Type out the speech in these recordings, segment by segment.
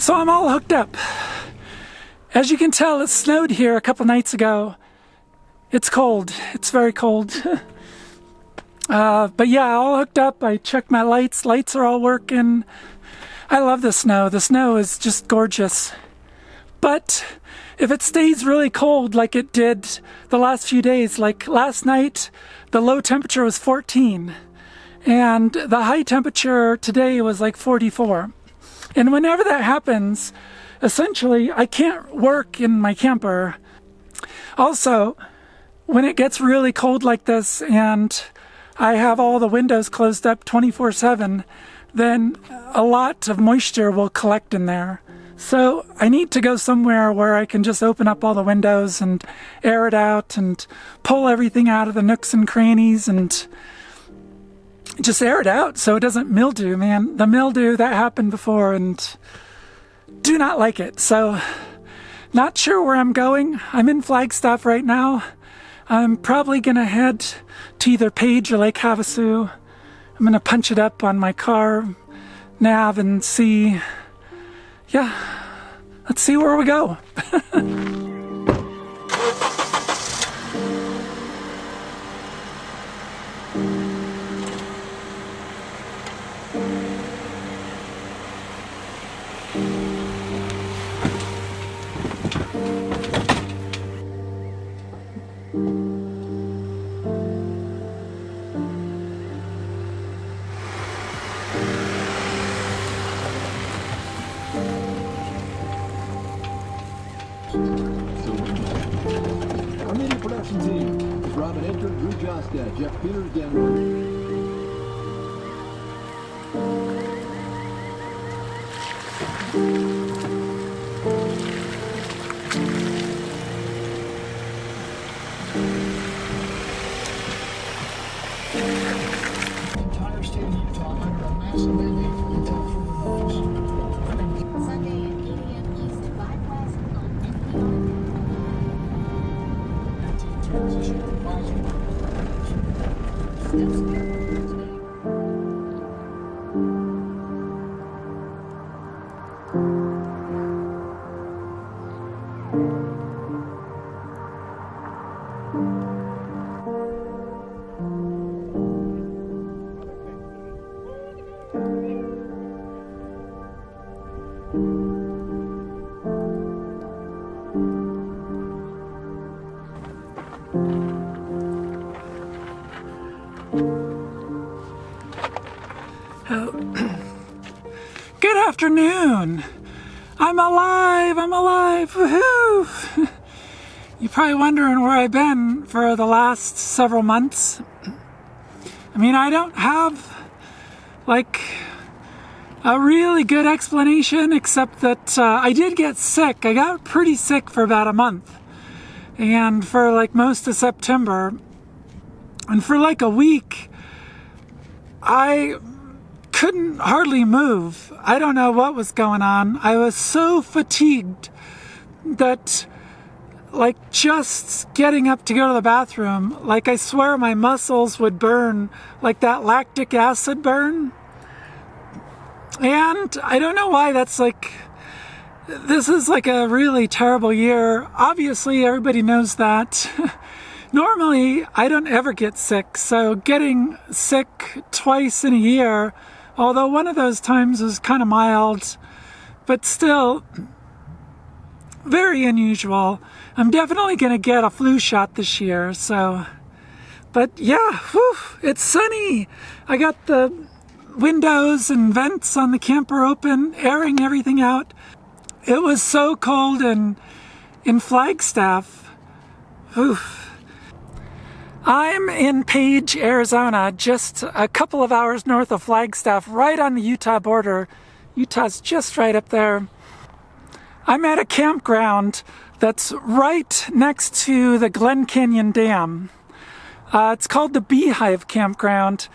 So I'm all hooked up. As you can tell, it snowed here a couple nights ago. It's cold. It's very cold. But yeah, all hooked up. I checked my lights. Lights are all working. I love the snow. The snow is just gorgeous. But if it stays really cold like it did the last few days, like last night, the low temperature was 14. And the high temperature today was like 44. And whenever that happens, essentially, I can't work in my camper. Also, when it gets really cold like this and I have all the windows closed up 24/7, then a lot of moisture will collect in there. So I need to go somewhere where I can just open up all the windows and air it out and pull everything out of the nooks and crannies and just air it out so it doesn't mildew, man. The mildew, that happened before and do not like it. So not sure where I'm going. I'm in Flagstaff right now. I'm probably gonna head to either Page or Lake Havasu. I'm gonna punch it up on my car nav and see, yeah, let's see where we go. Our media production team is Robin Edgar, Drew Jostad, Jeff Peters, Dan Warren. The entire state of Utah under a massive mandate for contempt for the Sunday at 8 a.m. East, 5 West on transition advisory. Good afternoon. I'm alive. I'm alive. Woohoo! You're probably wondering where I've been for the last several months. I mean, I don't have like a really good explanation except that I did get sick. I got pretty sick for about a month. And for like most of September, and for like a week, I couldn't hardly move. I don't know what was going on. I was so fatigued that like just getting up to go to the bathroom, like I swear my muscles would burn, like that lactic acid burn. And I don't know why that's like, this is like a really terrible year. Obviously, everybody knows that. Normally, I don't ever get sick, so getting sick twice in a year, although one of those times was kind of mild, but still very unusual. I'm definitely going to get a flu shot this year, so, but yeah, whew, it's sunny. I got the windows and vents on the camper open, airing everything out. It was so cold in Flagstaff. Oof. I'm in Page, Arizona, just a couple of hours north of Flagstaff, right on the Utah border. Utah's just right up there. I'm at a campground that's right next to the Glen Canyon Dam. It's called the Beehive Campground.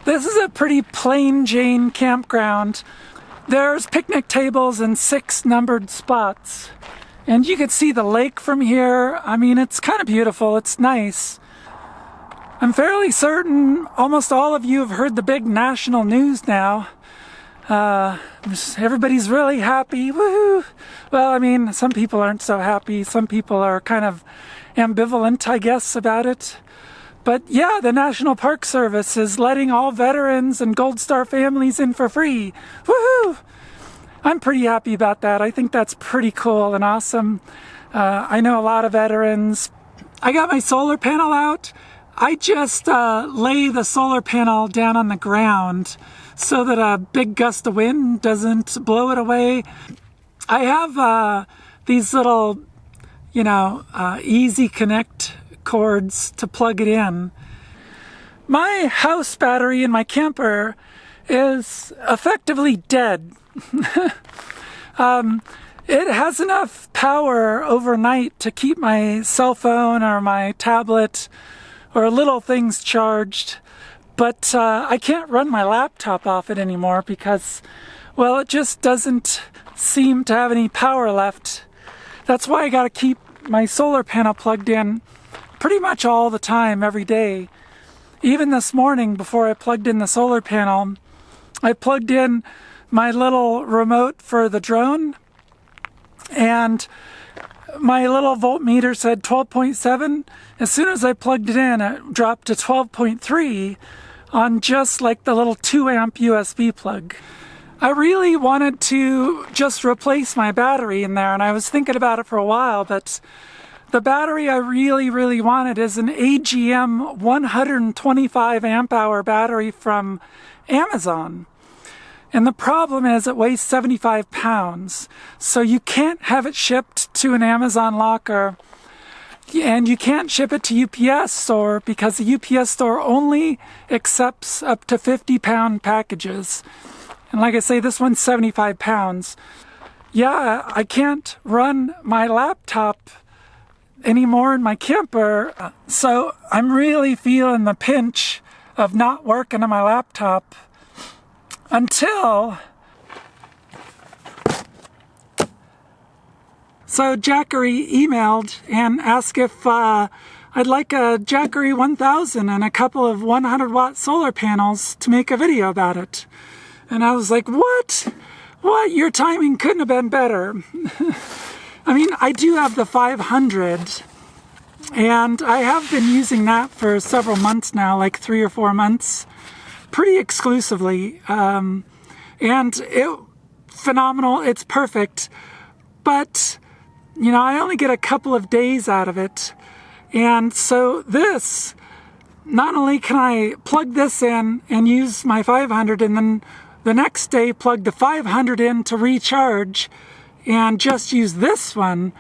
This is a pretty plain Jane campground. There's picnic tables and 6 numbered spots. And you can see the lake from here. I mean, it's kind of beautiful. It's nice. I'm fairly certain almost all of you have heard the big national news now. Everybody's really happy. Woohoo! Well, I mean, some people aren't so happy. Some people are kind of ambivalent, I guess, about it. But yeah, the National Park Service is letting all veterans and Gold Star families in for free. Woohoo! I'm pretty happy about that. I think that's pretty cool and awesome. I know a lot of veterans. I got my solar panel out. I just lay the solar panel down on the ground so that a big gust of wind doesn't blow it away. I have these little, easy connect cords to plug it in. My house battery in my camper is effectively dead. It has enough power overnight to keep my cell phone or my tablet or little things charged, but I can't run my laptop off it anymore because, well, it just doesn't seem to have any power left. That's why I gotta keep my solar panel plugged in pretty much all the time, every day. Even this morning, before I plugged in the solar panel, I plugged in my little remote for the drone, and my little voltmeter said 12.7. As soon as I plugged it in, it dropped to 12.3 on just like the little 2 amp USB plug. I really wanted to just replace my battery in there, and I was thinking about it for a while, but the battery I really wanted is an AGM 125 amp hour battery from Amazon. And the problem is it weighs 75 pounds. So you can't have it shipped to an Amazon locker, and you can't ship it to UPS store because the UPS store only accepts up to 50-pound packages. And like I say, this one's 75 pounds. Yeah, I can't run my laptop anymore in my camper. So I'm really feeling the pinch of not working on my laptop until... So Jackery emailed and asked if I'd like a Jackery 1000 and a couple of 100-watt solar panels to make a video about it. And I was like, what? What? Your timing couldn't have been better. I mean, I do have the 500, and I have been using that for several months now, like 3 or 4 months, pretty exclusively. And it phenomenal. It's perfect. But I only get a couple of days out of it. And so this, not only can I plug this in and use my 500 and then the next day plug the 500 in to recharge and just use this one,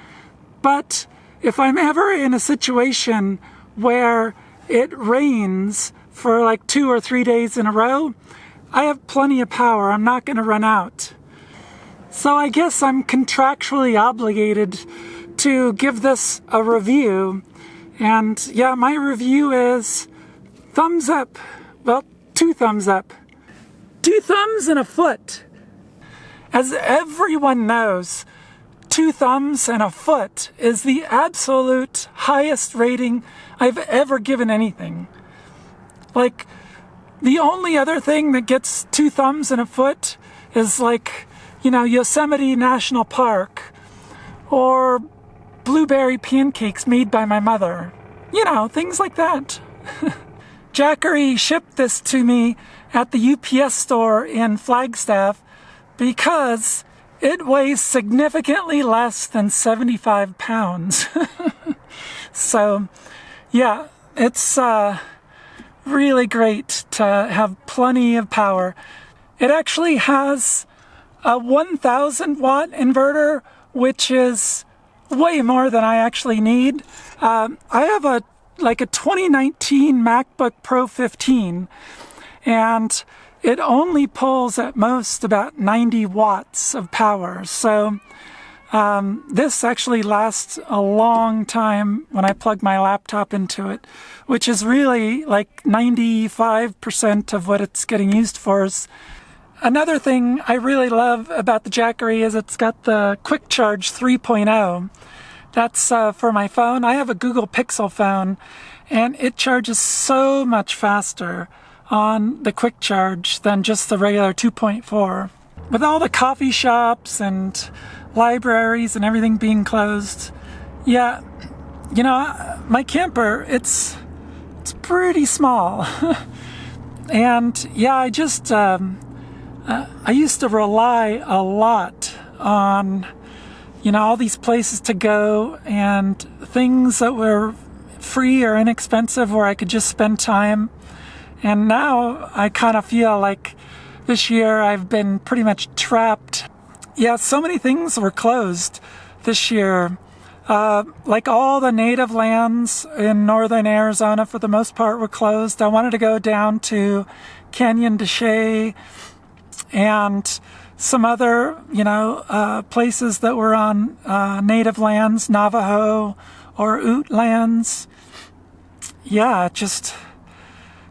but if I'm ever in a situation where it rains for like 2 or 3 days in a row, I have plenty of power. I'm not going to run out. So I guess I'm contractually obligated to give this a review. And yeah, my review is thumbs up. Well, 2 thumbs up. 2 thumbs and a foot. As everyone knows, 2 thumbs and a foot is the absolute highest rating I've ever given anything. Like, the only other thing that gets 2 thumbs and a foot is like, Yosemite National Park, or blueberry pancakes made by my mother. Things like that. Jackery shipped this to me at the UPS store in Flagstaff because it weighs significantly less than 75 pounds. So, yeah, it's really great to have plenty of power. It actually has a 1,000 watt inverter, which is way more than I actually need. I have a like a 2019 MacBook Pro 15, and it only pulls at most about 90 watts of power. So this actually lasts a long time when I plug my laptop into it, which is really like 95% of what it's getting used for. Another thing I really love about the Jackery is it's got the Quick Charge 3.0. That's for my phone. I have a Google Pixel phone, and it charges so much faster on the Quick Charge than just the regular 2.4. With all the coffee shops and libraries and everything being closed, yeah, you know, my camper, it's pretty small. And yeah, I used to rely a lot on, you know, all these places to go and things that were free or inexpensive where I could just spend time. And now I kind of feel like this year I've been pretty much trapped. Yeah, so many things were closed this year. Like all the native lands in northern Arizona, for the most part, were closed. I wanted to go down to Canyon de Chelly and some other, you know, places that were on native lands, Navajo or Ute lands. Yeah, just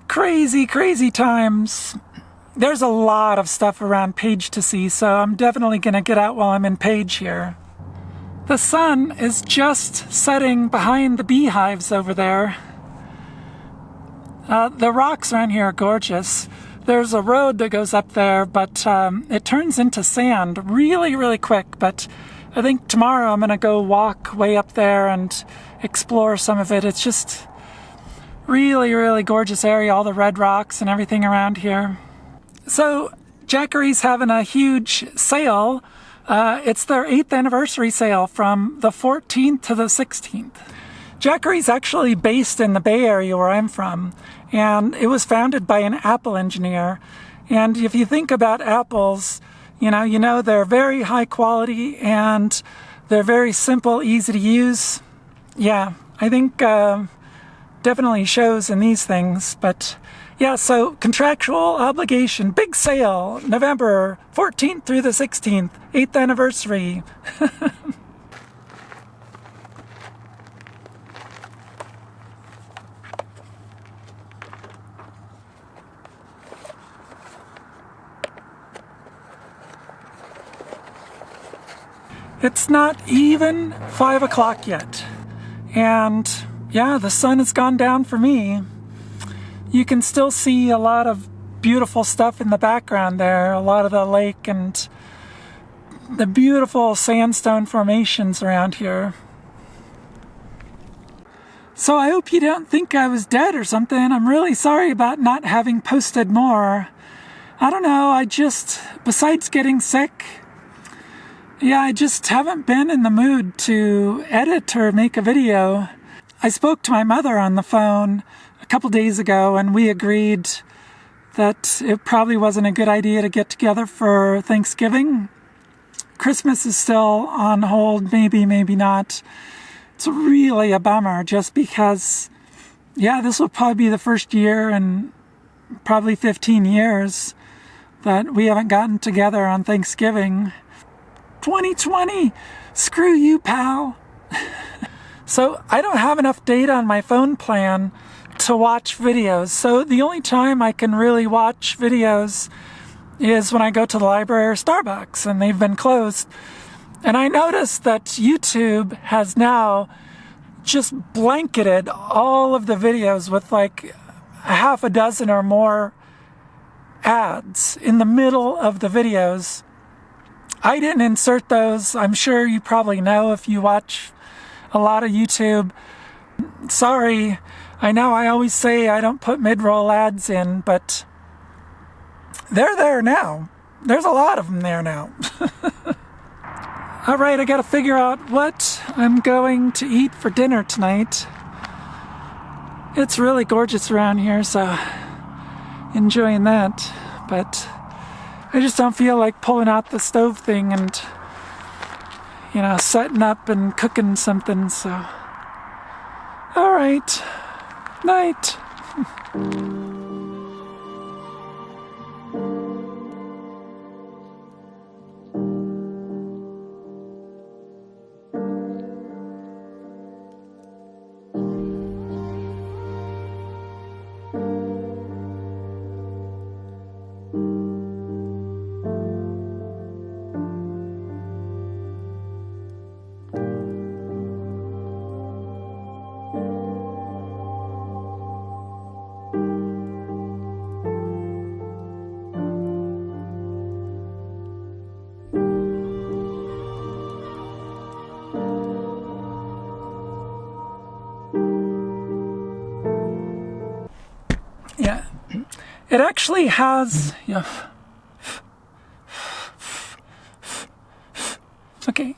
crazy, crazy times. There's a lot of stuff around Page to see, so I'm definitely going to get out while I'm in Page here. The sun is just setting behind the beehives over there. The rocks around here are gorgeous. There's a road that goes up there, but it turns into sand really, really quick. But I think tomorrow I'm going to go walk way up there and explore some of it. It's just really, really gorgeous area, all the red rocks and everything around here. So Jackery's having a huge sale. It's their 8th anniversary sale from the 14th to the 16th. Jackery's actually based in the Bay Area where I'm from, and it was founded by an Apple engineer. And if you think about apples, you know they're very high quality and they're very simple, easy to use. Yeah, I think definitely shows in these things. But yeah, so contractual obligation, big sale, November 14th through the 16th, 8th anniversary. It's not even 5 o'clock yet. And yeah, the sun has gone down for me. You can still see a lot of beautiful stuff in the background there, a lot of the lake and the beautiful sandstone formations around here. So I hope you don't think I was dead or something. I'm really sorry about not having posted more. I don't know, besides getting sick, yeah, I just haven't been in the mood to edit or make a video. I spoke to my mother on the phone a couple days ago, and we agreed that it probably wasn't a good idea to get together for Thanksgiving. Christmas is still on hold, maybe not. It's really a bummer just because, yeah, this will probably be the first year in probably 15 years that we haven't gotten together on Thanksgiving. 2020, screw you, pal. So I don't have enough data on my phone plan to watch videos. So the only time I can really watch videos is when I go to the library or Starbucks, and they've been closed. And I noticed that YouTube has now just blanketed all of the videos with like a half a dozen or more ads in the middle of the videos. I didn't insert those. I'm sure you probably know if you watch a lot of YouTube. Sorry, I know I always say I don't put mid-roll ads in, but they're there now. There's a lot of them there now. All right, I gotta figure out what I'm going to eat for dinner tonight. It's really gorgeous around here, so enjoying that. But I just don't feel like pulling out the stove thing and, setting up and cooking something, so. All right. Night. Yeah, it actually has, yeah. Okay.